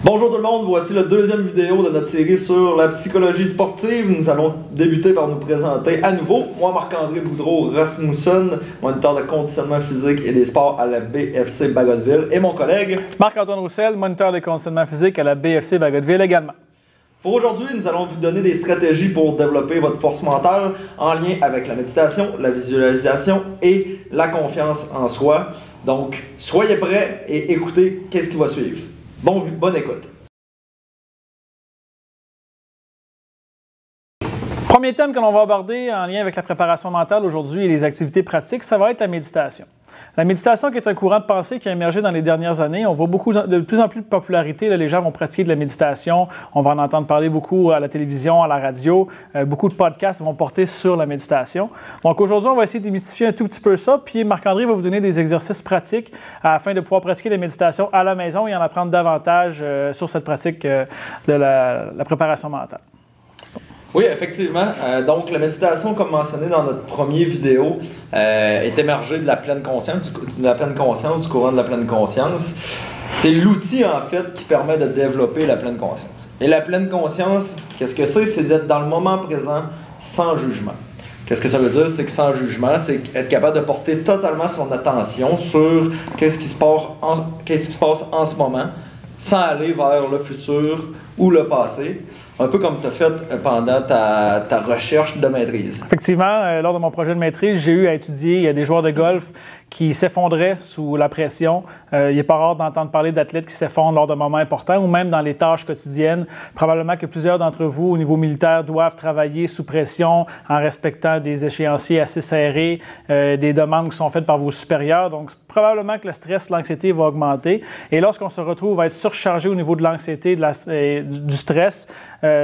Bonjour tout le monde, voici la deuxième vidéo de notre série sur la psychologie sportive. Nous allons débuter par nous présenter à nouveau. Moi, Marc-André Boudreau-Rasmussen, moniteur de conditionnement physique et des sports à la BFC Bagotville, et mon collègue Marc-Antoine Roussel, moniteur de conditionnement physique à la BFC Bagotville également. Pour aujourd'hui, nous allons vous donner des stratégies pour développer votre force mentale en lien avec la méditation, la visualisation et la confiance en soi. Donc, soyez prêts et écoutez qu'est-ce qui va suivre. Bonne écoute. Premier thème que l'on va aborder en lien avec la préparation mentale aujourd'hui et les activités pratiques, ça va être la méditation. La méditation qui est un courant de pensée qui a émergé dans les dernières années. On voit de plus en plus de popularité. Là, les gens vont pratiquer de la méditation. On va en entendre parler beaucoup à la télévision, à la radio. Beaucoup de podcasts vont porter sur la méditation. Donc aujourd'hui, on va essayer de démystifier un tout petit peu ça. Puis Marc-André va vous donner des exercices pratiques afin de pouvoir pratiquer la méditation à la maison et en apprendre davantage sur cette pratique de la préparation mentale. Oui, effectivement. Donc, la méditation, comme mentionné dans notre première vidéo, est émergée de la pleine conscience, du courant de la pleine conscience. C'est l'outil, en fait, qui permet de développer la pleine conscience. Et la pleine conscience, qu'est-ce que c'est? C'est d'être dans le moment présent sans jugement. Qu'est-ce que ça veut dire? C'est que sans jugement, c'est être capable de porter totalement son attention sur qu'est-ce qui se passe en ce moment, sans aller vers le futur ou le passé. Un peu comme tu as fait pendant ta recherche de maîtrise. Effectivement, lors de mon projet de maîtrise, j'ai eu à étudier des joueurs de golf qui s'effondraient sous la pression. Il n'est pas rare d'entendre parler d'athlètes qui s'effondrent lors de moments importants ou même dans les tâches quotidiennes. Probablement que plusieurs d'entre vous, au niveau militaire, doivent travailler sous pression en respectant des échéanciers assez serrés, des demandes qui sont faites par vos supérieurs. Donc, probablement que le stress, l'anxiété va augmenter. Et lorsqu'on se retrouve à être surchargé au niveau de l'anxiété, du stress,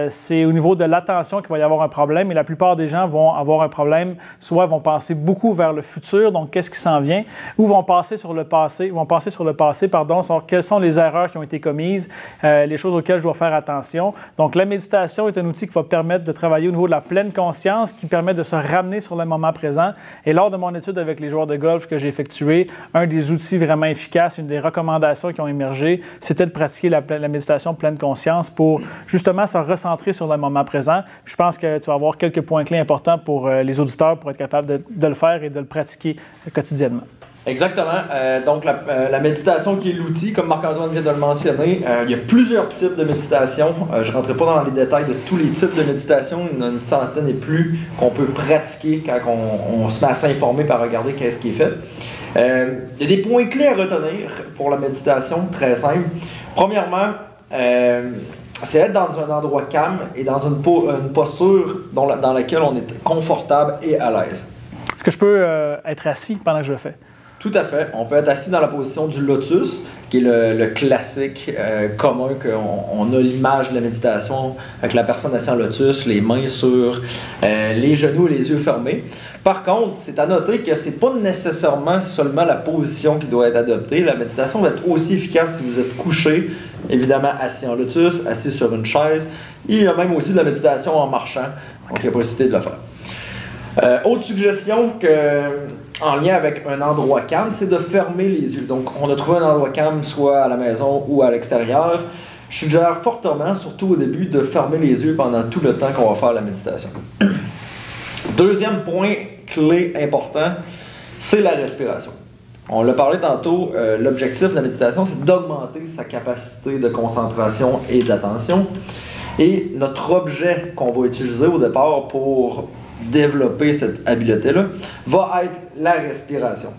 c'est au niveau de l'attention qu'il va y avoir un problème. Et la plupart des gens vont avoir un problème, soit vont penser beaucoup vers le futur, donc qu'est-ce qui s'en vient, ou vont penser sur le passé, sur quelles sont les erreurs qui ont été commises, les choses auxquelles je dois faire attention. Donc, la méditation est un outil qui va permettre de travailler au niveau de la pleine conscience, qui permet de se ramener sur le moment présent. Et lors de mon étude avec les joueurs de golf que j'ai effectué, un des outils vraiment efficaces, une des recommandations qui ont émergé, c'était de pratiquer la méditation pleine conscience pour justement se recentrer sur le moment présent. Je pense que tu vas avoir quelques points clés importants pour les auditeurs pour être capable de le faire et de le pratiquer quotidiennement. Exactement. Donc, la méditation qui est l'outil, comme Marc-Antoine vient de le mentionner, il y a plusieurs types de méditation. Je ne rentrerai pas dans les détails de tous les types de méditation. Il y en a une centaine et plus qu'on peut pratiquer quand on se met à s'informer par regarder qu'est-ce qui est fait. Il y a des points clés à retenir pour la méditation, très simple. Premièrement, c'est être dans un endroit calme et dans une posture dans laquelle on est confortable et à l'aise. Est-ce que je peux être assis pendant que je le fais? Tout à fait. On peut être assis dans la position du lotus, qui est le classique commun qu'on a l'image de la méditation avec la personne assise en lotus, les mains sur les genoux et les yeux fermés. Par contre, c'est à noter que ce n'est pas nécessairement seulement la position qui doit être adoptée. La méditation va être aussi efficace si vous êtes couché, évidemment assis en lotus, assis sur une chaise. Il y a même aussi de la méditation en marchant, donc il y a possibilité de le faire. Autre suggestion en lien avec un endroit calme, c'est de fermer les yeux. Donc, on a trouvé un endroit calme, soit à la maison ou à l'extérieur. Je suggère fortement, surtout au début, de fermer les yeux pendant tout le temps qu'on va faire la méditation. Deuxième point clé important, c'est la respiration. On l'a parlé tantôt, l'objectif de la méditation, c'est d'augmenter sa capacité de concentration et d'attention. Et notre objet qu'on va utiliser au départ pour développer cette habileté-là va être la respiration.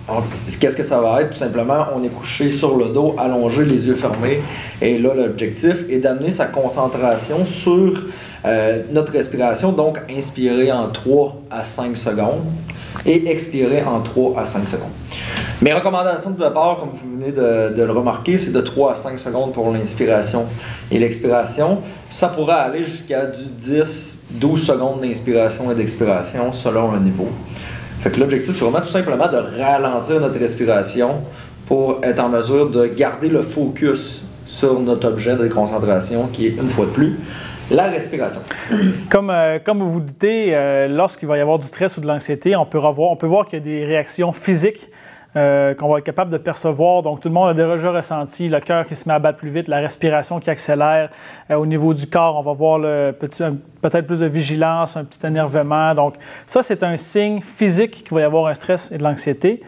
Alors, qu'est-ce que ça va être? Tout simplement, on est couché sur le dos, allongé, les yeux fermés. Et là, l'objectif est d'amener sa concentration sur notre respiration. Donc, inspirer en 3 à 5 secondes et expirer en 3 à 5 secondes. Mes recommandations de départ, comme vous venez de le remarquer, c'est de 3 à 5 secondes pour l'inspiration et l'expiration. Ça pourrait aller jusqu'à du 10-12 secondes d'inspiration et d'expiration selon le niveau. Fait que l'objectif, c'est vraiment tout simplement de ralentir notre respiration pour être en mesure de garder le focus sur notre objet de concentration qui est, une fois de plus, la respiration. Comme vous vous doutez, lorsqu'il va y avoir du stress ou de l'anxiété, on peut voir qu'il y a des réactions physiques qu'on va être capable de percevoir. Donc, tout le monde a déjà ressenti le cœur qui se met à battre plus vite, la respiration qui accélère. Au niveau du corps, on va voir peut-être plus de vigilance, un petit énervement. Donc, ça, c'est un signe physique qu'il va y avoir un stress et de l'anxiété.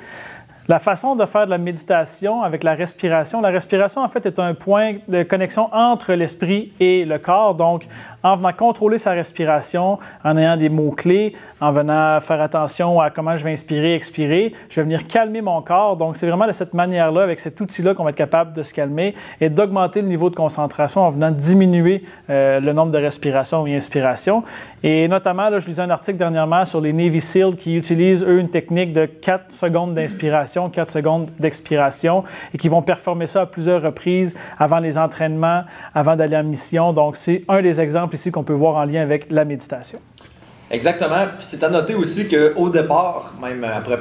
La façon de faire de la méditation avec la respiration, en fait, est un point de connexion entre l'esprit et le corps. Donc, en venant contrôler sa respiration, en ayant des mots-clés, en venant faire attention à comment je vais inspirer, expirer, je vais venir calmer mon corps. Donc, c'est vraiment de cette manière-là, avec cet outil-là, qu'on va être capable de se calmer et d'augmenter le niveau de concentration en venant diminuer le nombre de respirations et inspirations. Et notamment, là, je lisais un article dernièrement sur les Navy SEAL qui utilisent, eux, une technique de 4 secondes d'inspiration, 4 secondes d'expiration et qui vont performer ça à plusieurs reprises avant les entraînements, avant d'aller en mission. Donc, c'est un des exemples ici qu'on peut voir en lien avec la méditation. Exactement. Puis c'est à noter aussi qu'au départ, même après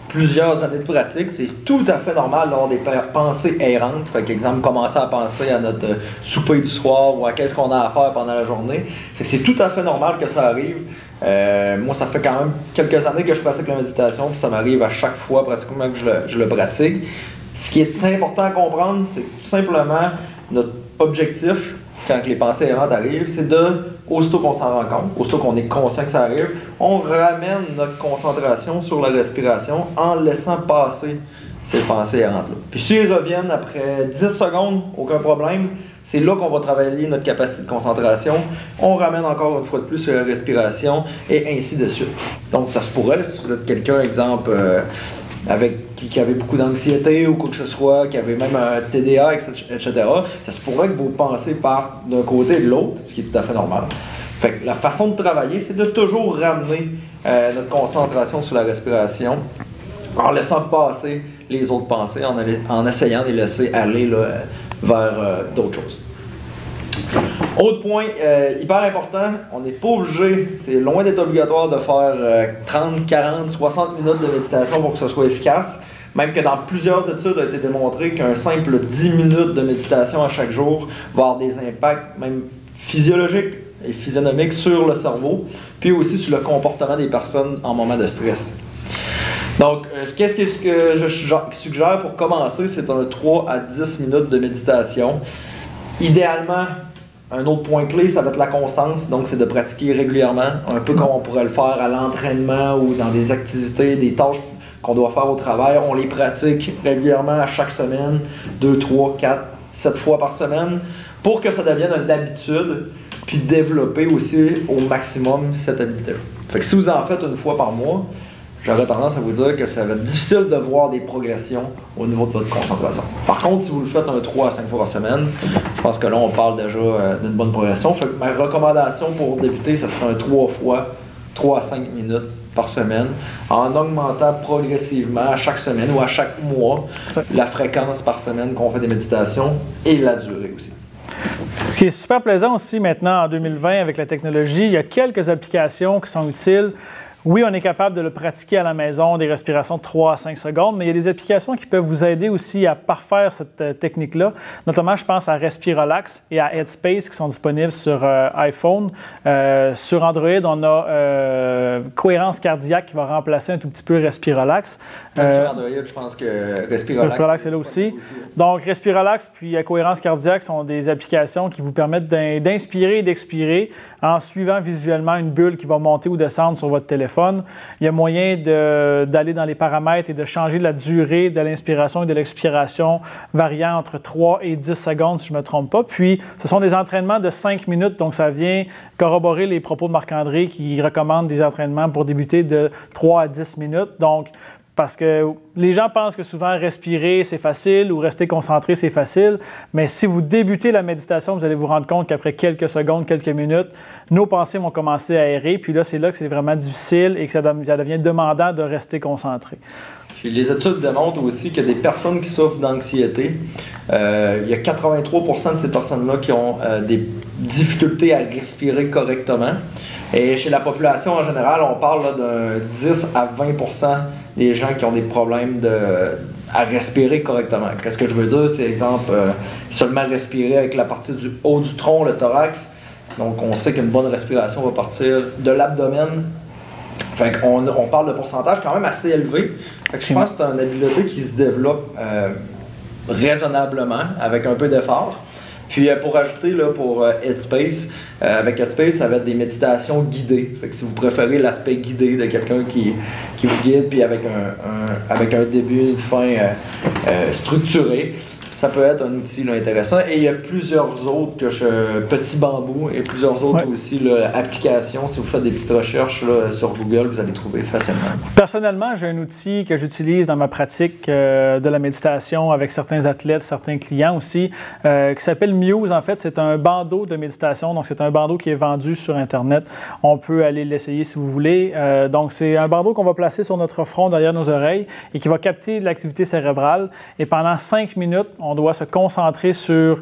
plusieurs années de pratique, c'est tout à fait normal d'avoir des pensées errantes. Fait qu'exemple, commencer à penser à notre souper du soir ou à qu'est-ce qu'on a à faire pendant la journée. Fait que c'est tout à fait normal que ça arrive. Moi, ça fait quand même quelques années que je pratique la méditation, puis ça m'arrive à chaque fois pratiquement que je le pratique. Ce qui est important à comprendre, c'est que tout simplement notre objectif, quand les pensées errantes arrivent, c'est aussitôt qu'on s'en rend compte, aussitôt qu'on est conscient que ça arrive, on ramène notre concentration sur la respiration en laissant passer ces pensées errantes-là. Puis s'ils reviennent après 10 secondes, aucun problème, c'est là qu'on va travailler notre capacité de concentration. On ramène encore une fois de plus sur la respiration et ainsi de suite. Donc ça se pourrait, si vous êtes quelqu'un, exemple, qui avait beaucoup d'anxiété ou quoi que ce soit, qui avait même un TDA, etc., ça se pourrait que vos pensées partent d'un côté et de l'autre, ce qui est tout à fait normal. Fait que la façon de travailler, c'est de toujours ramener notre concentration sur la respiration en laissant passer les autres pensées, en essayant de les laisser aller là, vers d'autres choses. Autre point hyper important, on n'est pas obligé, c'est loin d'être obligatoire de faire 30, 40, 60 minutes de méditation pour que ce soit efficace. Même que dans plusieurs études, il a été démontré qu'un simple 10 minutes de méditation à chaque jour va avoir des impacts même physiologiques et physionomiques sur le cerveau, puis aussi sur le comportement des personnes en moment de stress. Donc, qu'est-ce que je suggère pour commencer? C'est un 3 à 10 minutes de méditation. Idéalement, un autre point clé, ça va être la constance, donc c'est de pratiquer régulièrement, un peu comme on pourrait le faire à l'entraînement ou dans des activités, des tâches qu'on doit faire au travail. On les pratique régulièrement à chaque semaine, 2, 3, 4, 7 fois par semaine, pour que ça devienne une habitude, puis développer aussi au maximum cette habitude. Fait que si vous en faites une fois par mois, j'aurais tendance à vous dire que ça va être difficile de voir des progressions au niveau de votre concentration. Par contre, si vous le faites un 3 à 5 fois par semaine, je pense que là, on parle déjà d'une bonne progression. Fait que ma recommandation pour débuter, ça serait un 3 à 5 minutes par semaine, en augmentant progressivement à chaque semaine ou à chaque mois la fréquence par semaine qu'on fait des méditations et la durée aussi. Ce qui est super plaisant aussi maintenant en 2020 avec la technologie, il y a quelques applications qui sont utiles. Oui, on est capable de le pratiquer à la maison, des respirations de 3 à 5 secondes, mais il y a des applications qui peuvent vous aider aussi à parfaire cette technique-là. Notamment, je pense à Respirelax et à Headspace qui sont disponibles sur iPhone. Sur Android, on a Cohérence cardiaque qui va remplacer un tout petit peu Respirelax. Sur Android, je pense que Respirelax est là aussi. Donc, Respirelax puis Cohérence cardiaque sont des applications qui vous permettent d'inspirer et d'expirer en suivant visuellement une bulle qui va monter ou descendre sur votre téléphone. Il y a moyen d'aller dans les paramètres et de changer la durée de l'inspiration et de l'expiration, variant entre 3 et 10 secondes, si je ne me trompe pas. Puis, ce sont des entraînements de 5 minutes, donc ça vient corroborer les propos de Marc-André qui recommande des entraînements pour débuter de 3 à 10 minutes. Donc, parce que les gens pensent que souvent respirer c'est facile ou rester concentré c'est facile, mais si vous débutez la méditation, vous allez vous rendre compte qu'après quelques secondes, quelques minutes, nos pensées vont commencer à errer, puis là c'est c'est vraiment difficile et que ça devient demandant de rester concentré. Puis les études démontrent aussi que des personnes qui souffrent d'anxiété, il y a 83% de ces personnes-là qui ont des difficultés à respirer correctement. Et chez la population en général, on parle d'un 10 à 20% des gens qui ont des problèmes à respirer correctement. Qu'est-ce que je veux dire? C'est exemple, seulement respirer avec la partie du haut du tronc, le thorax. Donc on sait qu'une bonne respiration va partir de l'abdomen Fait qu'on parle de pourcentage quand même assez élevé. Fait que je pense que c'est une habileté qui se développe raisonnablement, avec un peu d'effort. Puis pour ajouter là, pour Headspace, avec Headspace, ça va être des méditations guidées. Fait que si vous préférez l'aspect guidé de quelqu'un qui vous guide, puis avec un début et une fin structuré, ça peut être un outil là, intéressant. Et il y a plusieurs autres, Petit Bambou, et plusieurs autres aussi là, applications. Si vous faites des petites recherches là, sur Google, vous allez trouver facilement. Personnellement, j'ai un outil que j'utilise dans ma pratique de la méditation avec certains athlètes, certains clients aussi, qui s'appelle Muse. En fait, c'est un bandeau de méditation. Donc, c'est un bandeau qui est vendu sur Internet. On peut aller l'essayer si vous voulez. Donc, c'est un bandeau qu'on va placer sur notre front, derrière nos oreilles, et qui va capter l'activité cérébrale. Et pendant 5 minutes, on doit se concentrer sur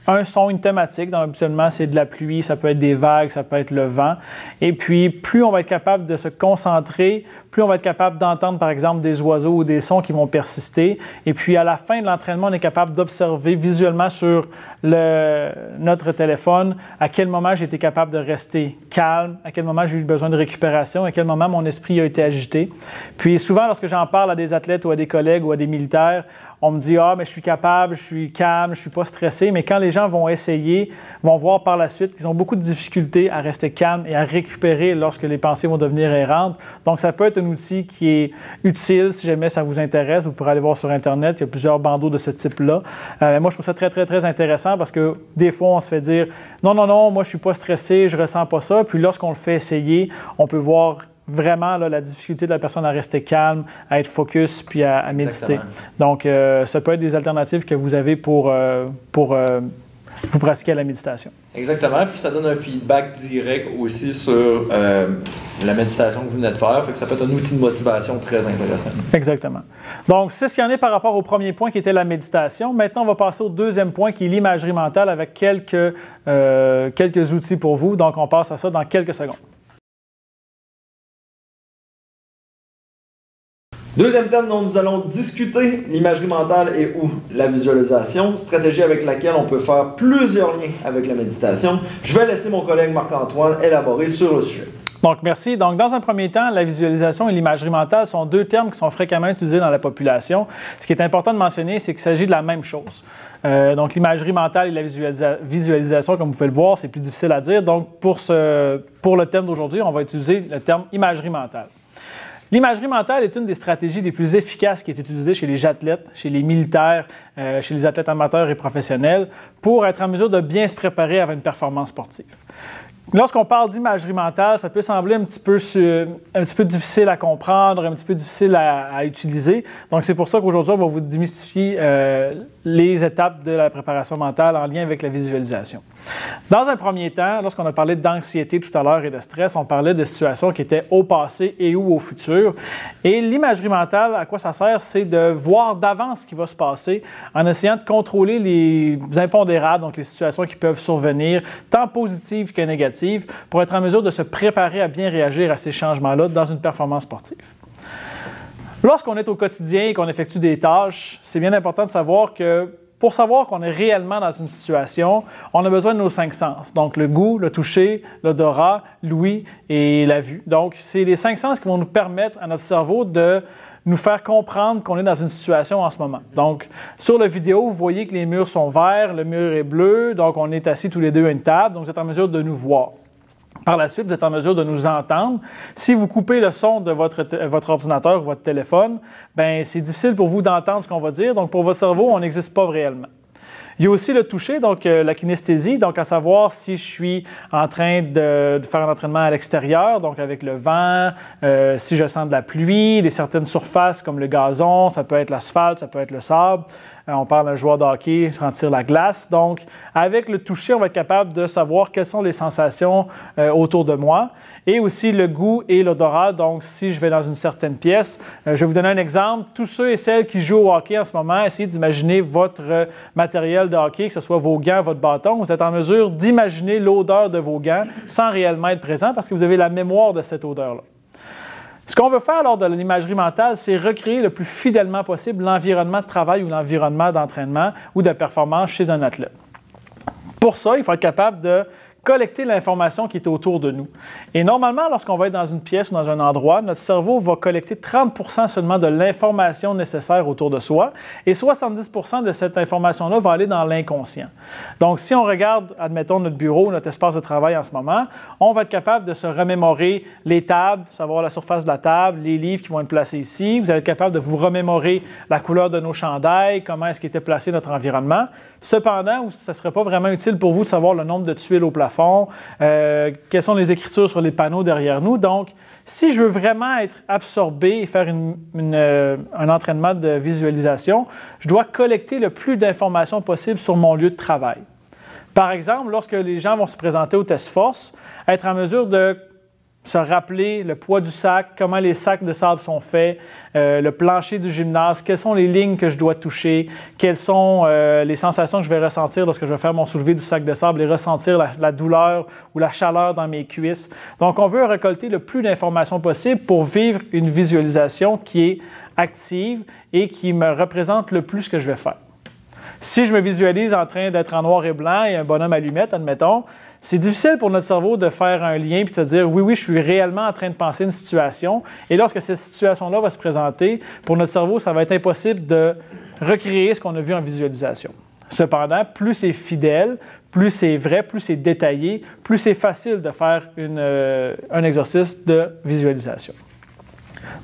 un son, une thématique. Donc, habituellement, c'est de la pluie, ça peut être des vagues, ça peut être le vent. Et puis, plus on va être capable de se concentrer, plus on va être capable d'entendre, par exemple, des oiseaux ou des sons qui vont persister. Et puis, à la fin de l'entraînement, on est capable d'observer visuellement sur notre téléphone à quel moment j'ai été capable de rester calme, à quel moment j'ai eu besoin de récupération, à quel moment mon esprit a été agité. Puis, souvent, lorsque j'en parle à des athlètes ou à des collègues ou à des militaires, on me dit « Ah, mais je suis capable, je suis calme, je ne suis pas stressé. » Mais quand les gens vont essayer, vont voir par la suite qu'ils ont beaucoup de difficultés à rester calme et à récupérer lorsque les pensées vont devenir errantes. Donc, ça peut être un outil qui est utile si jamais ça vous intéresse. Vous pourrez aller voir sur Internet, il y a plusieurs bandeaux de ce type-là. Moi, je trouve ça très, très, très intéressant parce que des fois, on se fait dire « Non, non, non, moi, je ne suis pas stressé, je ne ressens pas ça. » Puis lorsqu'on le fait essayer, on peut voir vraiment là, la difficulté de la personne à rester calme, à être focus, puis à méditer. Donc, ça peut être des alternatives que vous avez pour vous pratiquer à la méditation. Exactement, puis ça donne un feedback direct aussi sur la méditation que vous venez de faire, fait que ça peut être un outil de motivation très intéressant. Exactement. Donc, c'est ce qu'il y en est par rapport au premier point qui était la méditation. Maintenant, on va passer au deuxième point qui est l'imagerie mentale avec quelques outils pour vous. Donc, on passe à ça dans quelques secondes. Deuxième thème dont nous allons discuter, l'imagerie mentale et ou la visualisation, stratégie avec laquelle on peut faire plusieurs liens avec la méditation. Je vais laisser mon collègue Marc-Antoine élaborer sur le sujet. Donc, merci. Donc, dans un premier temps, la visualisation et l'imagerie mentale sont deux termes qui sont fréquemment utilisés dans la population. Ce qui est important de mentionner, c'est qu'il s'agit de la même chose. Donc, l'imagerie mentale et la visualisation, comme vous pouvez le voir, c'est plus difficile à dire. Donc, pour le thème d'aujourd'hui, on va utiliser le terme imagerie mentale. L'imagerie mentale est une des stratégies les plus efficaces qui est utilisée chez les athlètes, chez les militaires, chez les athlètes amateurs et professionnels pour être en mesure de bien se préparer à une performance sportive. Lorsqu'on parle d'imagerie mentale, ça peut sembler un petit peu difficile à comprendre, un petit peu difficile à utiliser. Donc, c'est pour ça qu'aujourd'hui, on va vous démystifier les étapes de la préparation mentale en lien avec la visualisation. Dans un premier temps, lorsqu'on a parlé d'anxiété tout à l'heure et de stress, on parlait de situations qui étaient au passé et ou au futur. Et l'imagerie mentale, à quoi ça sert? C'est de voir d'avance ce qui va se passer en essayant de contrôler les impondérables, donc les situations qui peuvent survenir, tant positives que négatives, pour être en mesure de se préparer à bien réagir à ces changements-là dans une performance sportive. Lorsqu'on est au quotidien et qu'on effectue des tâches, c'est bien important de savoir que pour savoir qu'on est réellement dans une situation, on a besoin de nos 5 sens. Donc, le goût, le toucher, l'odorat, l'ouïe et la vue. Donc, c'est les 5 sens qui vont nous permettre à notre cerveau de nous faire comprendre qu'on est dans une situation en ce moment. Donc, sur la vidéo, vous voyez que les murs sont verts, le mur est bleu, donc on est assis tous les deux à une table, donc vous êtes en mesure de nous voir. Par la suite, vous êtes en mesure de nous entendre. Si vous coupez le son de votre ordinateur ou votre téléphone, bien, c'est difficile pour vous d'entendre ce qu'on va dire. Donc, pour votre cerveau, on n'existe pas réellement. Il y a aussi le toucher, donc la kinesthésie, donc à savoir si je suis en train de faire un entraînement à l'extérieur, donc avec le vent, si je sens de la pluie, certaines surfaces comme le gazon, ça peut être l'asphalte, ça peut être le sable. On parle d'un joueur de hockey, sentir la glace. Donc, avec le toucher, on va être capable de savoir quelles sont les sensations autour de moi. Et aussi le goût et l'odorat. Donc, si je vais dans une certaine pièce, je vais vous donner un exemple. Tous ceux et celles qui jouent au hockey en ce moment, essayez d'imaginer votre matériel de hockey, que ce soit vos gants, votre bâton. Vous êtes en mesure d'imaginer l'odeur de vos gants sans réellement être présent parce que vous avez la mémoire de cette odeur-là. Ce qu'on veut faire lors de l'imagerie mentale, c'est recréer le plus fidèlement possible l'environnement de travail ou l'environnement d'entraînement ou de performance chez un athlète. Pour ça, il faut être capable de collecter l'information qui est autour de nous. Et normalement, lorsqu'on va être dans une pièce ou dans un endroit, notre cerveau va collecter 30% seulement de l'information nécessaire autour de soi et 70% de cette information-là va aller dans l'inconscient. Donc, si on regarde, admettons, notre bureau, notre espace de travail en ce moment, on va être capable de se remémorer les tables, savoir la surface de la table, les livres qui vont être placés ici. Vous allez être capable de vous remémorer la couleur de nos chandails, comment est-ce qu'était placé notre environnement. Cependant, ce ne serait pas vraiment utile pour vous de savoir le nombre de tuiles au plafond, quelles sont les écritures sur les panneaux derrière nous. Donc, si je veux vraiment être absorbé et faire un entraînement de visualisation, je dois collecter le plus d'informations possible sur mon lieu de travail. Par exemple, lorsque les gens vont se présenter au test force, être en mesure de se rappeler le poids du sac, comment les sacs de sable sont faits, le plancher du gymnase, quelles sont les lignes que je dois toucher, quelles sont les sensations que je vais ressentir lorsque je vais faire mon soulevé du sac de sable et ressentir la douleur ou la chaleur dans mes cuisses. Donc, on veut récolter le plus d'informations possible pour vivre une visualisation qui est active et qui me représente le plus ce que je vais faire. Si je me visualise en train d'être en noir et blanc et un bonhomme allumette, admettons, c'est difficile pour notre cerveau de faire un lien et de se dire « oui, je suis réellement en train de penser une situation ». Et lorsque cette situation-là va se présenter, pour notre cerveau, ça va être impossible de recréer ce qu'on a vu en visualisation. Cependant, plus c'est fidèle, plus c'est vrai, plus c'est détaillé, plus c'est facile de faire un exercice de visualisation.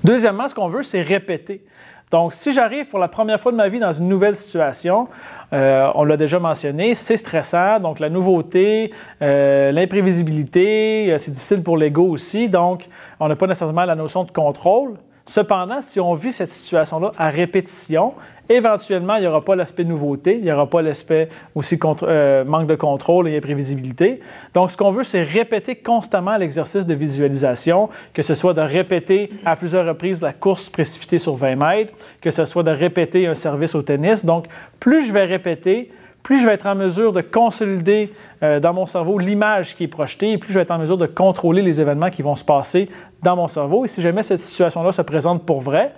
Deuxièmement, ce qu'on veut, c'est répéter. Donc, si j'arrive pour la première fois de ma vie dans une nouvelle situation, on l'a déjà mentionné, c'est stressant, donc la nouveauté, l'imprévisibilité, c'est difficile pour l'ego aussi, donc on n'a pas nécessairement la notion de contrôle. Cependant, si on vit cette situation-là à répétition, éventuellement, il n'y aura pas l'aspect nouveauté, il n'y aura pas l'aspect aussi manque de contrôle et imprévisibilité. Donc, ce qu'on veut, c'est répéter constamment l'exercice de visualisation, que ce soit de répéter à plusieurs reprises la course précipitée sur 20 mètres, que ce soit de répéter un service au tennis. Donc, plus je vais répéter, plus je vais être en mesure de consolider dans mon cerveau l'image qui est projetée et plus je vais être en mesure de contrôler les événements qui vont se passer dans mon cerveau. Et si jamais cette situation-là se présente pour vrai,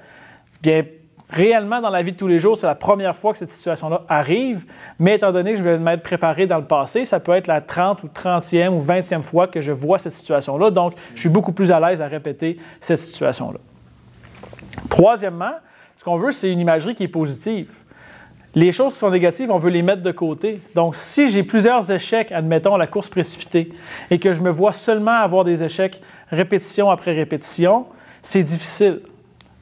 bien, réellement, dans la vie de tous les jours, c'est la première fois que cette situation-là arrive, mais étant donné que je vais m'être préparé dans le passé, ça peut être la 30 ou 30e ou 20e fois que je vois cette situation-là. Donc, je suis beaucoup plus à l'aise à répéter cette situation-là. Troisièmement, ce qu'on veut, c'est une imagerie qui est positive. Les choses qui sont négatives, on veut les mettre de côté. Donc, si j'ai plusieurs échecs, admettons la course précipitée, et que je me vois seulement avoir des échecs répétition après répétition, c'est difficile.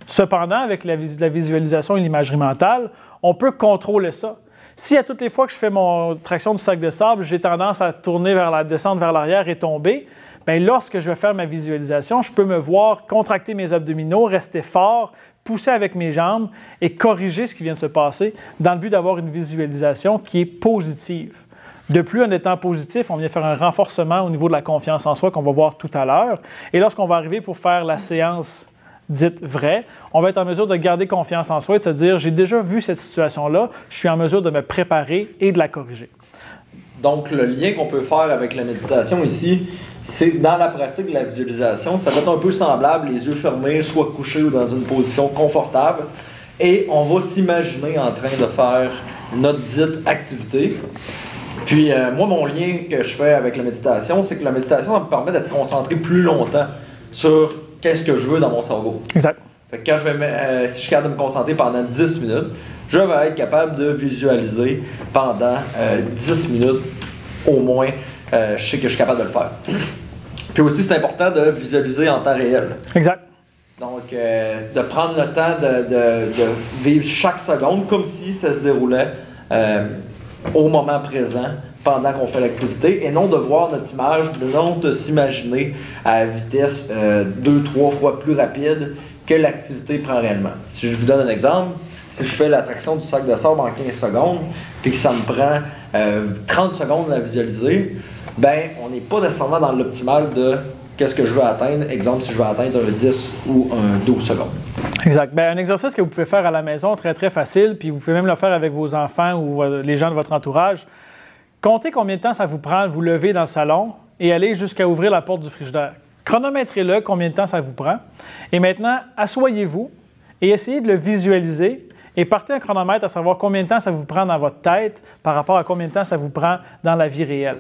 Cependant, avec la visualisation et l'imagerie mentale, on peut contrôler ça. Si à toutes les fois que je fais mon traction du sac de sable, j'ai tendance à tourner descendre vers l'arrière et tomber, bien, lorsque je vais faire ma visualisation, je peux me voir contracter mes abdominaux, rester fort, pousser avec mes jambes et corriger ce qui vient de se passer dans le but d'avoir une visualisation qui est positive. De plus, en étant positif, on vient faire un renforcement au niveau de la confiance en soi qu'on va voir tout à l'heure. Et lorsqu'on va arriver pour faire la séance dite vraie, on va être en mesure de garder confiance en soi et de se dire « j'ai déjà vu cette situation-là, je suis en mesure de me préparer et de la corriger ». Donc, le lien qu'on peut faire avec la méditation ici, c'est dans la pratique de la visualisation, ça va être un peu semblable, les yeux fermés, soit couchés ou dans une position confortable, et on va s'imaginer en train de faire notre dite activité. Puis, moi, mon lien que je fais avec la méditation, c'est que la méditation, ça me permet d'être concentré plus longtemps sur qu'est-ce que je veux dans mon cerveau. Exact. Fait que quand si je suis capable de me concentrer pendant 10 minutes, je vais être capable de visualiser pendant 10 minutes au moins. Je sais que je suis capable de le faire. Puis aussi, c'est important de visualiser en temps réel. Exact. Donc, de prendre le temps de vivre chaque seconde comme si ça se déroulait au moment présent pendant qu'on fait l'activité et non de voir notre image, non de s'imaginer à vitesse 2-3 fois plus rapide que l'activité prend réellement. Si je vous donne un exemple, si je fais l'attraction du sac de sable en 15 secondes puis que ça me prend 30 secondes à la visualiser, ben on n'est pas nécessairement dans l'optimal de qu'est-ce que je veux atteindre. Exemple, si je veux atteindre un 10 ou un 12 secondes. Exact. Bien, un exercice que vous pouvez faire à la maison, très, très facile, puis vous pouvez même le faire avec vos enfants ou les gens de votre entourage. Comptez combien de temps ça vous prend de vous lever dans le salon et aller jusqu'à ouvrir la porte du frigidaire. Chronométrez-le, combien de temps ça vous prend. Et maintenant, asseyez-vous et essayez de le visualiser et partez un chronomètre à savoir combien de temps ça vous prend dans votre tête par rapport à combien de temps ça vous prend dans la vie réelle.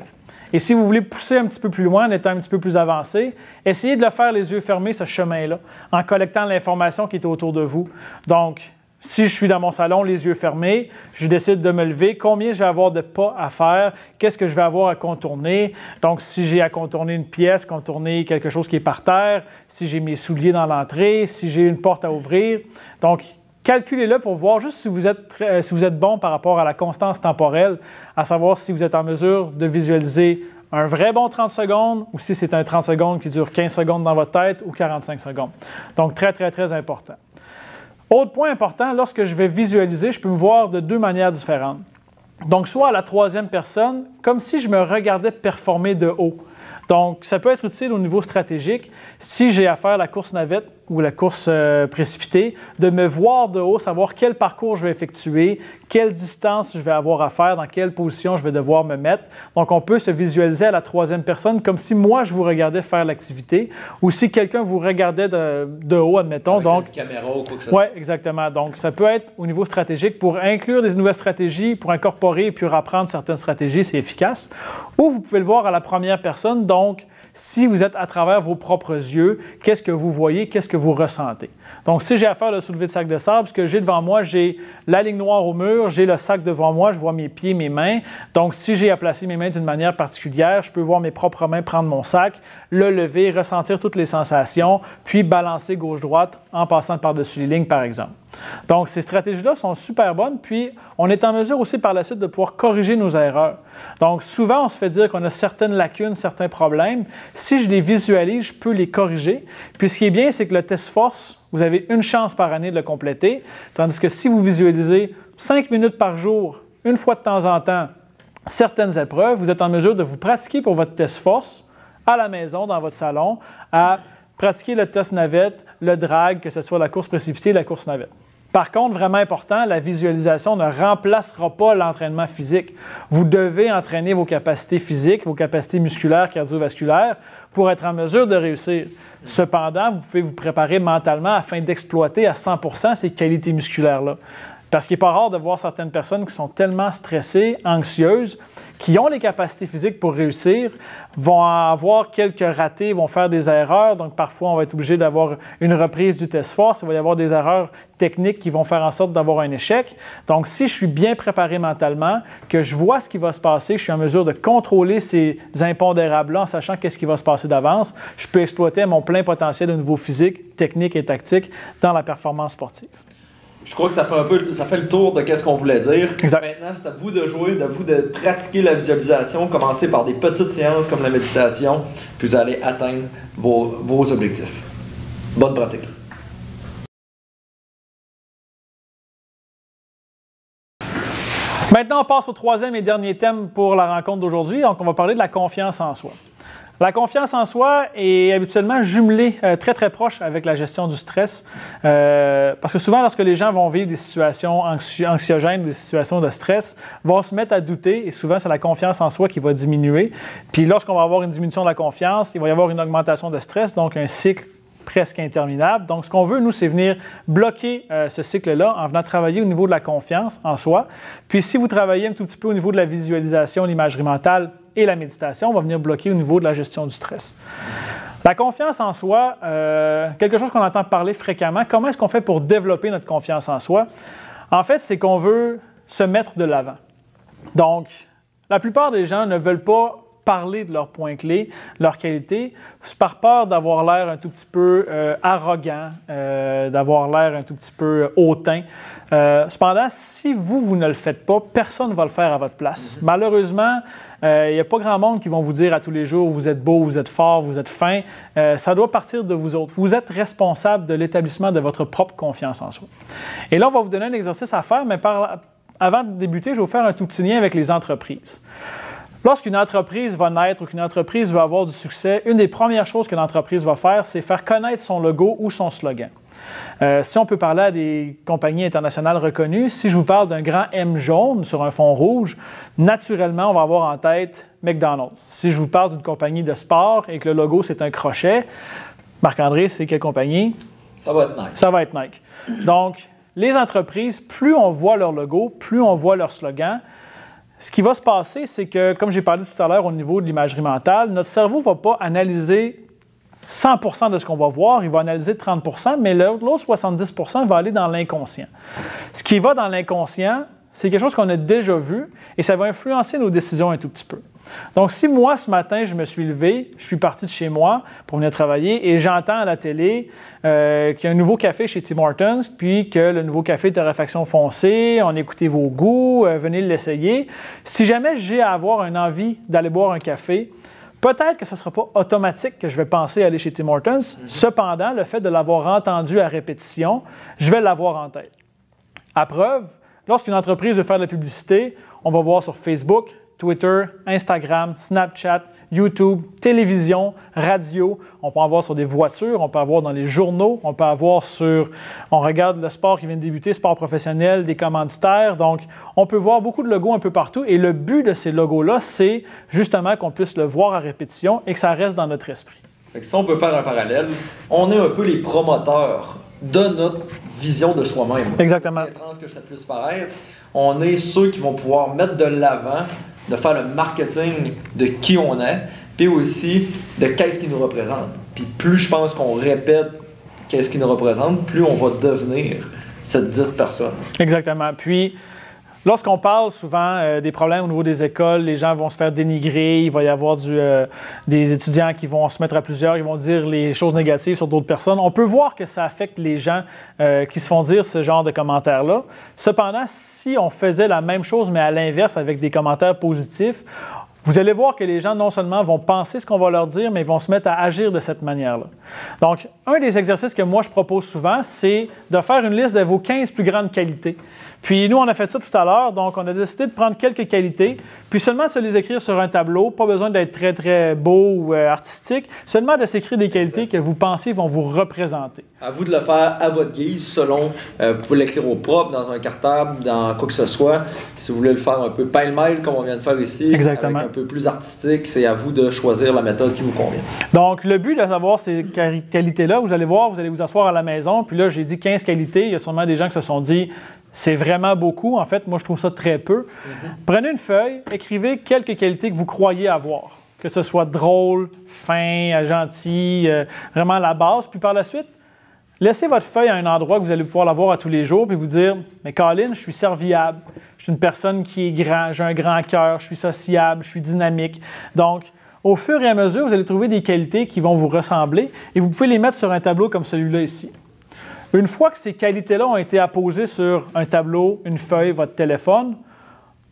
Et si vous voulez pousser un petit peu plus loin, en étant un petit peu plus avancé, essayez de le faire les yeux fermés, ce chemin-là, en collectant l'information qui est autour de vous. Donc, si je suis dans mon salon, les yeux fermés, je décide de me lever, combien je vais avoir de pas à faire, qu'est-ce que je vais avoir à contourner. Donc, si j'ai à contourner une pièce, contourner quelque chose qui est par terre, si j'ai mes souliers dans l'entrée, si j'ai une porte à ouvrir. Donc, calculez-le pour voir juste si vous êtes bon par rapport à la constance temporelle, à savoir si vous êtes en mesure de visualiser un vrai bon 30 secondes ou si c'est un 30 secondes qui dure 15 secondes dans votre tête ou 45 secondes. Donc, très, très, très important. Autre point important, lorsque je vais visualiser, je peux me voir de deux manières différentes. Donc, soit à la troisième personne, comme si je me regardais performer de haut. Donc, ça peut être utile au niveau stratégique, si j'ai à faire la course navette ou la course précipitée, de me voir de haut, savoir quel parcours je vais effectuer, quelle distance je vais avoir à faire, dans quelle position je vais devoir me mettre. Donc, on peut se visualiser à la troisième personne comme si moi, je vous regardais faire l'activité ou si quelqu'un vous regardait de haut, admettons. Avec donc, une caméra ou quoi que ce soit. Oui, exactement. Donc, ça peut être au niveau stratégique pour inclure des nouvelles stratégies, pour incorporer et puis apprendre certaines stratégies, c'est efficace. Ou vous pouvez le voir à la première personne. Donc, si vous êtes à travers vos propres yeux, qu'est-ce que vous voyez, qu'est-ce que vous ressentez? Donc, si j'ai à faire le soulevé de sac de sable, ce que j'ai devant moi, j'ai la ligne noire au mur, j'ai le sac devant moi, je vois mes pieds, mes mains. Donc, si j'ai à placer mes mains d'une manière particulière, je peux voir mes propres mains prendre mon sac, le lever, ressentir toutes les sensations, puis balancer gauche-droite en passant par-dessus les lignes, par exemple. Donc, ces stratégies-là sont super bonnes, puis on est en mesure aussi par la suite de pouvoir corriger nos erreurs. Donc, souvent, on se fait dire qu'on a certaines lacunes, certains problèmes. Si je les visualise, je peux les corriger. Puis, ce qui est bien, c'est que le test force, vous avez une chance par année de le compléter, tandis que si vous visualisez 5 minutes par jour, une fois de temps en temps, certaines épreuves, vous êtes en mesure de vous pratiquer pour votre test force à la maison, dans votre salon, à pratiquer le test navette, le drag, que ce soit la course précipitée, la course navette. Par contre, vraiment important, la visualisation ne remplacera pas l'entraînement physique. Vous devez entraîner vos capacités physiques, vos capacités musculaires, cardiovasculaires pour être en mesure de réussir. Cependant, vous pouvez vous préparer mentalement afin d'exploiter à 100% ces qualités musculaires-là. Parce qu'il n'est pas rare de voir certaines personnes qui sont tellement stressées, anxieuses, qui ont les capacités physiques pour réussir, vont avoir quelques ratés, vont faire des erreurs. Donc, parfois, on va être obligé d'avoir une reprise du test force. Il va y avoir des erreurs techniques qui vont faire en sorte d'avoir un échec. Donc, si je suis bien préparé mentalement, que je vois ce qui va se passer, je suis en mesure de contrôler ces impondérables-là en sachant qu'est-ce qui va se passer d'avance, je peux exploiter mon plein potentiel au niveau physique, technique et tactique dans la performance sportive. Je crois que ça fait le tour de ce qu'on voulait dire. Exact. Maintenant, c'est à vous de jouer, de vous de pratiquer la visualisation. Commencez par des petites séances comme la méditation, puis vous allez atteindre vos objectifs. Bonne pratique. Maintenant, on passe au troisième et dernier thème pour la rencontre d'aujourd'hui. Donc, on va parler de la confiance en soi. La confiance en soi est habituellement jumelée très, très proche avec la gestion du stress. Parce que souvent, lorsque les gens vont vivre des situations anxiogènes, des situations de stress, vont se mettre à douter et souvent, c'est la confiance en soi qui va diminuer. Puis lorsqu'on va avoir une diminution de la confiance, il va y avoir une augmentation de stress, donc un cycle presque interminable. Donc, ce qu'on veut, nous, c'est venir bloquer ce cycle-là en venant travailler au niveau de la confiance en soi. Puis, si vous travaillez un tout petit peu au niveau de la visualisation, l'imagerie mentale et la méditation, on va venir bloquer au niveau de la gestion du stress. La confiance en soi, quelque chose qu'on entend parler fréquemment. Comment est-ce qu'on fait pour développer notre confiance en soi? En fait, c'est qu'on veut se mettre de l'avant. Donc, la plupart des gens ne veulent pas parler de leurs points clés, leurs qualités, par peur d'avoir l'air un tout petit peu arrogant, d'avoir l'air un tout petit peu hautain. Cependant, si vous ne le faites pas, personne ne va le faire à votre place. Malheureusement, il n'y a pas grand monde qui vont vous dire à tous les jours « vous êtes beau, vous êtes fort, vous êtes fin ». Ça doit partir de vous autres. Vous êtes responsable de l'établissement de votre propre confiance en soi. Et là, on va vous donner un exercice à faire, mais avant de débuter, je vais vous faire un tout petit lien avec les entreprises. Lorsqu'une entreprise va naître ou qu'une entreprise va avoir du succès, une des premières choses que l'entreprise va faire, c'est faire connaître son logo ou son slogan. Si on peut parler à des compagnies internationales reconnues, si je vous parle d'un grand M jaune sur un fond rouge, naturellement, on va avoir en tête McDonald's. Si je vous parle d'une compagnie de sport et que le logo, c'est un crochet, Marc-André, c'est quelle compagnie? Ça va être Nike. Ça va être Nike. Donc, les entreprises, plus on voit leur logo, plus on voit leur slogan, ce qui va se passer, c'est que, comme j'ai parlé tout à l'heure au niveau de l'imagerie mentale, notre cerveau ne va pas analyser 100% de ce qu'on va voir, il va analyser 30%, mais l'autre 70% va aller dans l'inconscient. Ce qui va dans l'inconscient, c'est quelque chose qu'on a déjà vu et ça va influencer nos décisions un tout petit peu. Donc, si moi, ce matin, je me suis levé, je suis parti de chez moi pour venir travailler et j'entends à la télé qu'il y a un nouveau café chez Tim Hortons, puis que le nouveau café est de torréfaction foncée, on écoutez vos goûts, venez l'essayer. Si jamais j'ai à avoir une envie d'aller boire un café, peut-être que ce ne sera pas automatique que je vais penser à aller chez Tim Hortons. Cependant, le fait de l'avoir entendu à répétition, je vais l'avoir en tête. À preuve, lorsqu'une entreprise veut faire de la publicité, on va voir sur Facebook, Twitter, Instagram, Snapchat, YouTube, télévision, radio. On peut en voir sur des voitures, on peut en voir dans les journaux, on peut en voir sur... On regarde le sport qui vient de débuter, sport professionnel, des commanditaires. Donc, on peut voir beaucoup de logos un peu partout. Et le but de ces logos-là, c'est justement qu'on puisse le voir à répétition et que ça reste dans notre esprit. Fait que si on peut faire un parallèle, on est un peu les promoteurs de notre vision de soi-même. Exactement. C'est étrange que ça puisse paraître. On est ceux qui vont pouvoir mettre de l'avant, de faire le marketing de qui on est, puis aussi de qu'est-ce qui nous représente. Puis plus je pense qu'on répète qu'est-ce qui nous représente, plus on va devenir cette dite personne. Exactement. Puis, lorsqu'on parle souvent des problèmes au niveau des écoles, les gens vont se faire dénigrer, il va y avoir des étudiants qui vont se mettre à plusieurs, ils vont dire les choses négatives sur d'autres personnes. On peut voir que ça affecte les gens qui se font dire ce genre de commentaires-là. Cependant, si on faisait la même chose, mais à l'inverse, avec des commentaires positifs, vous allez voir que les gens, non seulement vont penser ce qu'on va leur dire, mais ils vont se mettre à agir de cette manière-là. Donc, un des exercices que moi, je propose souvent, c'est de faire une liste de vos 15 plus grandes qualités. Puis nous, on a fait ça tout à l'heure, donc on a décidé de prendre quelques qualités, puis seulement se les écrire sur un tableau, pas besoin d'être très, très beau ou artistique, seulement de s'écrire des qualités que vous pensez vont vous représenter. À vous de le faire à votre guise, selon, vous pouvez l'écrire au propre, dans un cartable, dans quoi que ce soit. Si vous voulez le faire un peu pêle-mêle, comme on vient de faire ici, exactement, avec un peu plus artistique, c'est à vous de choisir la méthode qui vous convient. Donc, le but de savoir ces qualités-là, vous allez voir, vous allez vous asseoir à la maison, puis là, j'ai dit 15 qualités, il y a sûrement des gens qui se sont dit... C'est vraiment beaucoup. En fait, moi, je trouve ça très peu. Prenez une feuille, écrivez quelques qualités que vous croyez avoir. Que ce soit drôle, fin, gentil, vraiment la base. Puis par la suite, laissez votre feuille à un endroit que vous allez pouvoir la voir à tous les jours, puis vous dire « Mais Colin, je suis serviable, je suis une personne qui est grand, j'ai un grand cœur, je suis sociable, je suis dynamique. » Donc, au fur et à mesure, vous allez trouver des qualités qui vont vous ressembler et vous pouvez les mettre sur un tableau comme celui-là ici. Une fois que ces qualités-là ont été apposées sur un tableau, une feuille, votre téléphone,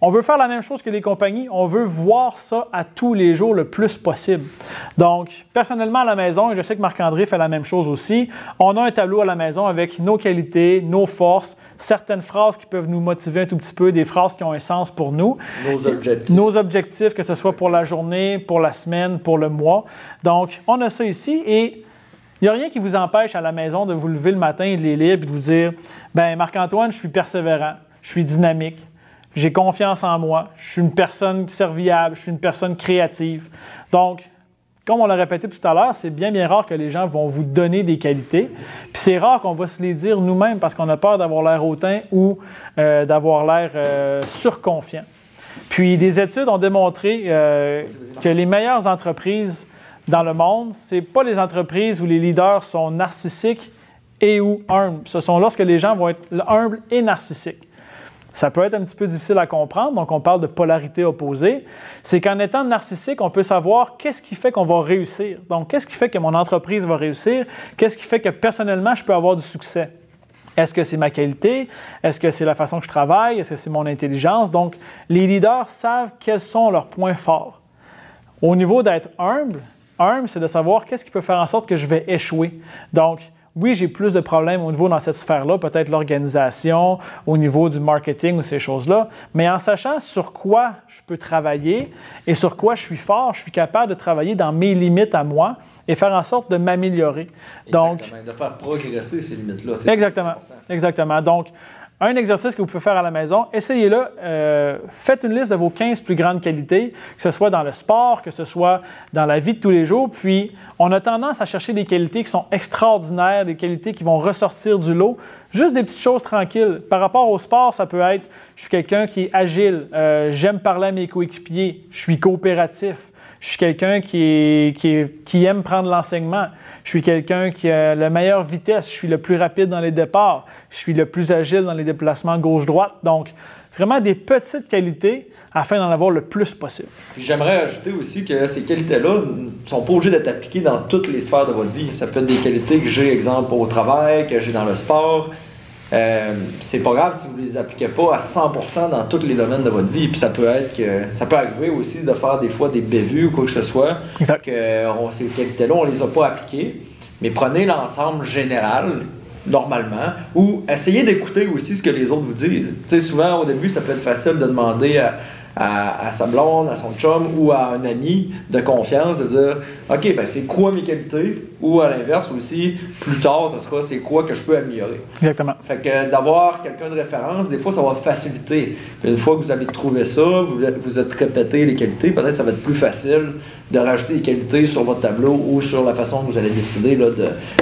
on veut faire la même chose que les compagnies. On veut voir ça à tous les jours le plus possible. Donc, personnellement à la maison, et je sais que Marc-André fait la même chose aussi, on a un tableau à la maison avec nos qualités, nos forces, certaines phrases qui peuvent nous motiver un tout petit peu, des phrases qui ont un sens pour nous. Nos objectifs. Nos objectifs, que ce soit pour la journée, pour la semaine, pour le mois. Donc, on a ça ici et... Il n'y a rien qui vous empêche à la maison de vous lever le matin et de les lire et de vous dire « Bien, Marc-Antoine, je suis persévérant, je suis dynamique, j'ai confiance en moi, je suis une personne serviable, je suis une personne créative. » Donc, comme on l'a répété tout à l'heure, c'est bien rare que les gens vont vous donner des qualités. Puis c'est rare qu'on va se les dire nous-mêmes parce qu'on a peur d'avoir l'air hautain ou d'avoir l'air surconfiant. Puis des études ont démontré que les meilleures entreprises dans le monde, ce n'est pas les entreprises où les leaders sont narcissiques et ou humbles. Ce sont lorsque les gens vont être humbles et narcissiques. Ça peut être un petit peu difficile à comprendre, donc on parle de polarité opposée. C'est qu'en étant narcissique, on peut savoir qu'est-ce qui fait qu'on va réussir. Donc, qu'est-ce qui fait que mon entreprise va réussir? Qu'est-ce qui fait que personnellement, je peux avoir du succès? Est-ce que c'est ma qualité? Est-ce que c'est la façon que je travaille? Est-ce que c'est mon intelligence? Donc, les leaders savent quels sont leurs points forts. Au niveau d'être humble, c'est de savoir qu'est-ce qui peut faire en sorte que je vais échouer. Donc, oui, j'ai plus de problèmes au niveau dans cette sphère-là, peut-être l'organisation, au niveau du marketing ou ces choses-là, mais en sachant sur quoi je peux travailler et sur quoi je suis fort, je suis capable de travailler dans mes limites à moi et faire en sorte de m'améliorer. Donc, de faire progresser ces limites-là. Exactement. Donc, un exercice que vous pouvez faire à la maison, essayez-le. Faites une liste de vos 15 plus grandes qualités, que ce soit dans le sport, que ce soit dans la vie de tous les jours. Puis, on a tendance à chercher des qualités qui sont extraordinaires, des qualités qui vont ressortir du lot. Juste des petites choses tranquilles. Par rapport au sport, ça peut être, je suis quelqu'un qui est agile, j'aime parler à mes coéquipiers, je suis coopératif. Je suis quelqu'un qui aime prendre l'enseignement. Je suis quelqu'un qui a la meilleure vitesse. Je suis le plus rapide dans les départs. Je suis le plus agile dans les déplacements gauche-droite. Donc, vraiment des petites qualités afin d'en avoir le plus possible. Puis j'aimerais ajouter aussi que ces qualités-là ne sont pas obligées d'être appliquées dans toutes les sphères de votre vie. Ça peut être des qualités que j'ai, exemple, au travail, que j'ai dans le sport. C'est pas grave si vous ne les appliquez pas à 100% dans tous les domaines de votre vie. Puis ça peut arriver aussi de faire des fois des bévues ou quoi que ce soit. Exact. Que ces qualités-là, on ne les a pas appliquées. Mais prenez l'ensemble général, normalement, ou essayez d'écouter aussi ce que les autres vous disent. Tu sais, souvent, au début, ça peut être facile de demander à sa blonde, à son chum ou à un ami de confiance de dire « OK, ben c'est quoi mes qualités? » Ou à l'inverse aussi, plus tard, ça sera « C'est quoi que je peux améliorer? » Exactement. Fait que d'avoir quelqu'un de référence, des fois, ça va faciliter. Une fois que vous avez trouvé ça, vous êtes répété les qualités, peut-être ça va être plus facile de rajouter des qualités sur votre tableau ou sur la façon que vous allez décider là,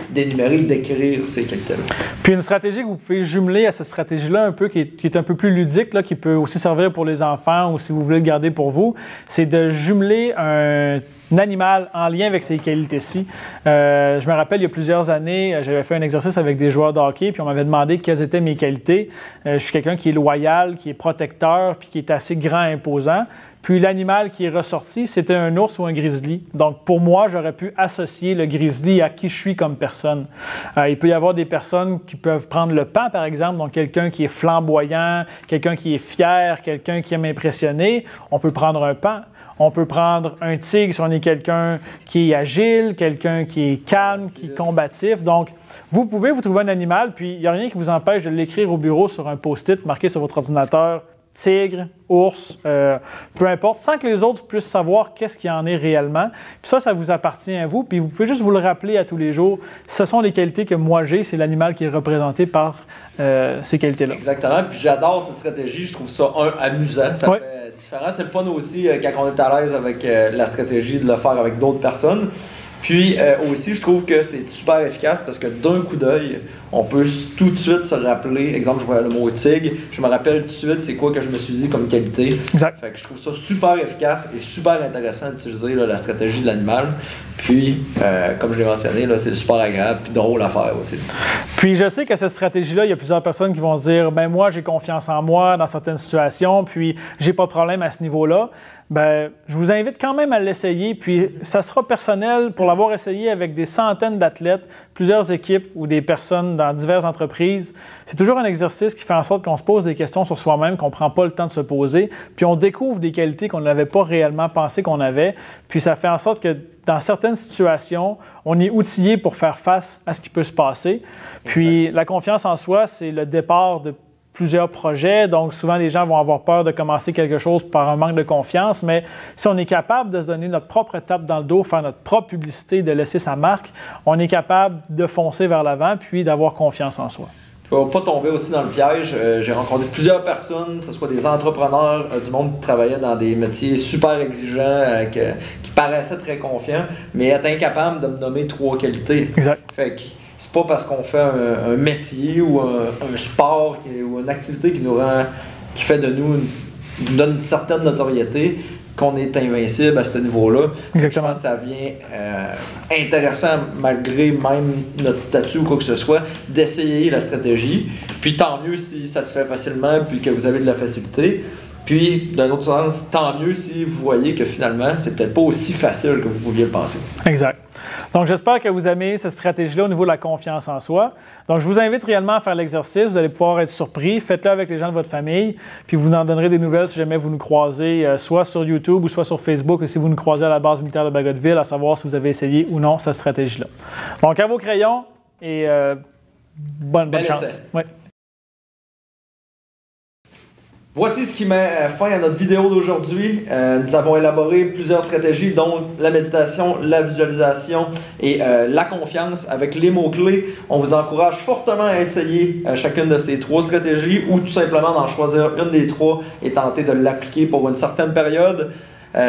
d'énumérer, d'écrire ces qualités-là. Puis une stratégie que vous pouvez jumeler à cette stratégie-là un peu, qui est un peu plus ludique, là, qui peut aussi servir pour les enfants ou si vous voulez le garder pour vous, c'est de jumeler un animal en lien avec ces qualités-ci. Je me rappelle, il y a plusieurs années, j'avais fait un exercice avec des joueurs de hockey, puis on m'avait demandé quelles étaient mes qualités. Je suis quelqu'un qui est loyal, qui est protecteur, puis qui est assez grand et imposant. Puis l'animal qui est ressorti, c'était un ours ou un grizzly. Donc pour moi, j'aurais pu associer le grizzly à qui je suis comme personne. Il peut y avoir des personnes qui peuvent prendre le pan, par exemple, donc quelqu'un qui est flamboyant, quelqu'un qui est fier, quelqu'un qui aime impressionner. On peut prendre un pan. On peut prendre un tigre si on est quelqu'un qui est agile, quelqu'un qui est calme, qui est combatif. Donc, vous pouvez vous trouver un animal, puis il n'y a rien qui vous empêche de l'écrire au bureau sur un post-it marqué sur votre ordinateur. Tigre, ours, peu importe, sans que les autres puissent savoir qu'est-ce qu'il y en est réellement. Puis ça vous appartient à vous, puis vous pouvez juste vous le rappeler à tous les jours. Ce sont les qualités que moi j'ai, c'est l'animal qui est représenté par ces qualités-là. Exactement, puis j'adore cette stratégie, je trouve ça, amusant, ça fait différent. C'est le fun aussi quand on est à l'aise avec la stratégie de le faire avec d'autres personnes. Puis aussi, je trouve que c'est super efficace parce que d'un coup d'œil, on peut tout de suite se rappeler. Exemple, je vois le mot tigre, je me rappelle tout de suite c'est quoi que je me suis dit comme qualité. Exact. Fait que je trouve ça super efficace et super intéressant d'utiliser la stratégie de l'animal. Puis, comme je l'ai mentionné, là, c'est super agréable et drôle à faire aussi. Puis je sais que cette stratégie-là, il y a plusieurs personnes qui vont se dire « ben moi, j'ai confiance en moi dans certaines situations, puis j'ai pas de problème à ce niveau-là ». Ben, je vous invite quand même à l'essayer, puis ça sera personnel pour l'avoir essayé avec des centaines d'athlètes, plusieurs équipes ou des personnes dans diverses entreprises. C'est toujours un exercice qui fait en sorte qu'on se pose des questions sur soi-même, qu'on ne prend pas le temps de se poser, puis on découvre des qualités qu'on n'avait pas réellement pensé qu'on avait, puis ça fait en sorte que dans certaines situations, on est outillé pour faire face à ce qui peut se passer. Puis la confiance en soi, c'est le départ de plusieurs projets. Donc, souvent, les gens vont avoir peur de commencer quelque chose par un manque de confiance, mais si on est capable de se donner notre propre tape dans le dos, faire notre propre publicité, de laisser sa marque, on est capable de foncer vers l'avant puis d'avoir confiance en soi. Pour ne pas tomber aussi dans le piège, j'ai rencontré plusieurs personnes, que ce soit des entrepreneurs, du monde qui travaillait dans des métiers super exigeants, qui paraissaient très confiants, mais étaient incapables de me nommer 3 qualités. Exact. Fait que c'est pas parce qu'on fait un métier ou un sport ou une activité qui fait de nous nous donne une certaine notoriété qu'on est invincible à ce niveau-là. Exactement. Je pense que ça vient intéressant, malgré même notre statut ou quoi que ce soit, d'essayer la stratégie. Puis tant mieux si ça se fait facilement puis que vous avez de la facilité. Puis, d'un autre sens, tant mieux si vous voyez que finalement, c'est peut-être pas aussi facile que vous pouviez le penser. Exact. Donc, j'espère que vous aimez cette stratégie-là au niveau de la confiance en soi. Donc, je vous invite réellement à faire l'exercice. Vous allez pouvoir être surpris. Faites-le avec les gens de votre famille. Puis, vous nous en donnerez des nouvelles si jamais vous nous croisez, soit sur YouTube ou soit sur Facebook, ou si vous nous croisez à la base militaire de Bagotville, à savoir si vous avez essayé ou non cette stratégie-là. Donc, à vos crayons et bonne chance. Ouais. Voici ce qui met fin à notre vidéo d'aujourd'hui. Nous avons élaboré plusieurs stratégies, dont la méditation, la visualisation et la confiance avec les mots-clés. On vous encourage fortement à essayer chacune de ces 3 stratégies ou tout simplement d'en choisir une des 3 et tenter de l'appliquer pour une certaine période.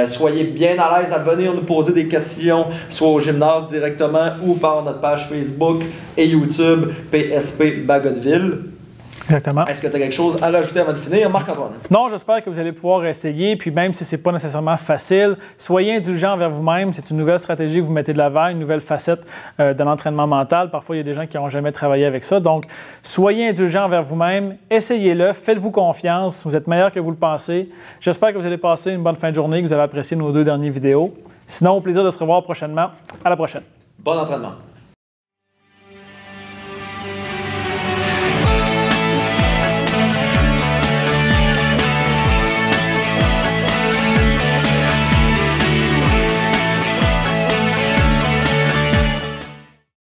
Soyez bien à l'aise à venir nous poser des questions, soit au gymnase directement ou par notre page Facebook et YouTube PSP Bagotville. Exactement. Est-ce que tu as quelque chose à rajouter avant de finir, Marc-Antoine? Non, j'espère que vous allez pouvoir essayer, puis même si ce n'est pas nécessairement facile, soyez indulgent envers vous-même. C'est une nouvelle stratégie que vous mettez de l'avant, une nouvelle facette de l'entraînement mental. Parfois, il y a des gens qui n'ont jamais travaillé avec ça. Donc, soyez indulgent envers vous-même, essayez-le, faites-vous confiance. Vous êtes meilleur que vous le pensez. J'espère que vous allez passer une bonne fin de journée, que vous avez apprécié nos 2 dernières vidéos. Sinon, au plaisir de se revoir prochainement. À la prochaine. Bon entraînement.